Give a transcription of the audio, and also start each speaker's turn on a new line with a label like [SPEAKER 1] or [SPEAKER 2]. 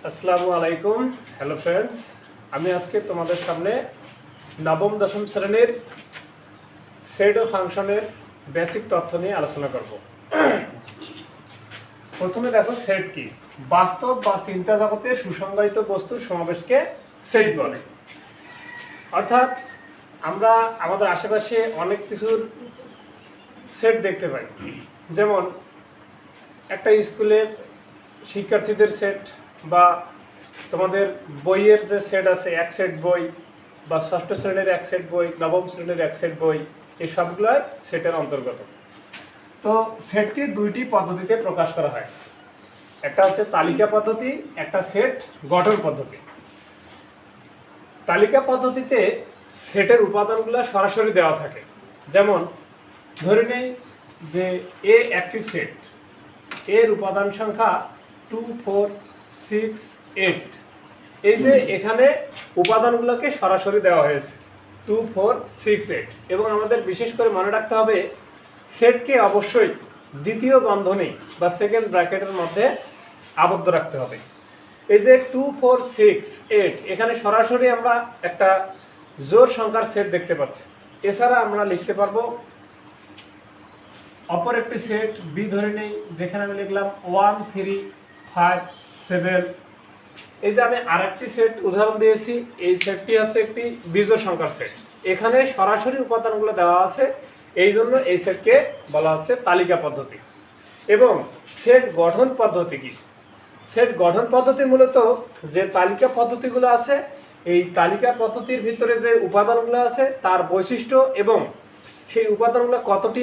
[SPEAKER 1] আসসালামু আলাইকুম। Hello friends, আমি আজকে তোমাদের সামনে নবম দশম শ্রেণীর সেট ও ফাংশনের বেসিক তথ্য নিয়ে আলোচনা করব। প্রথমে দেখো, সেট কি? বাস্তব বা চিন্তা জগতে সুসংজ্ঞায়িত বস্তুর সমাবেশকে সেট বলে। অর্থাৎ আমরা আমাদের আশেপাশে অনেক কিছুর সেট দেখতে পাই, যেমন একটা স্কুলের শিক্ষার্থীদের সেট, বা তোমাদের বইয়ের যে সেট আছে, এক সেট বই, বা ষষ্ঠ শ্রেণীর এক সেট বই, নবম শ্রেণীর এক সেট বই, এই সবগুলোই সেটের অন্তর্গত। তো সেটকে দুইটি পদ্ধতিতে প্রকাশ করা হয়, একটা হচ্ছে তালিকা পদ্ধতি, একটা সেট গঠন পদ্ধতি। তালিকা পদ্ধতিতে সেটের উপাদানগুলো সরাসরি দেওয়া থাকে। যেমন ধরে নেই যে এ একটি সেট, এর উপাদান সংখ্যা 2, 4, 6, 8। এই যে এখানে উপাদানগুলোকে সরাসরি দেওয়া হয়েছে 2, 4, 6, 8। এবং আমাদের বিশেষ করে মনে রাখতে হবে, সেটকে অবশ্যই দ্বিতীয় বন্ধনী বা সেকেন্ড ব্র্যাকেটের মধ্যে আবদ্ধ রাখতে হবে। এই যে 2, 4, 6, 8, এখানে সরাসরি আমরা একটা জোড় সংখ্যার সেট দেখতে পাচ্ছি। এছাড়া আমরা লিখতে পারবো অপর একটি সেট বি ধরে নেই, যেখানে আমি লিখলাম 1, 3, 5, 7। এই যে আমি আরেকটি সেট উদাহরণ দিয়েছি, এই সেটটি হচ্ছে একটি বিজোড় সংখ্যার সেট। এখানে সরাসরি উপাদানগুলো দেওয়া আছে, এই জন্য এই সেটকে বলা হচ্ছে তালিকা পদ্ধতি। এবং সেট গঠন পদ্ধতি কি? সেট গঠন পদ্ধতি মূলত যে তালিকা পদ্ধতিগুলো আছে, এই তালিকা পদ্ধতির ভিতরে যে উপাদানগুলো আছে তার বৈশিষ্ট্য এবং সেই উপাদানগুলো কতটি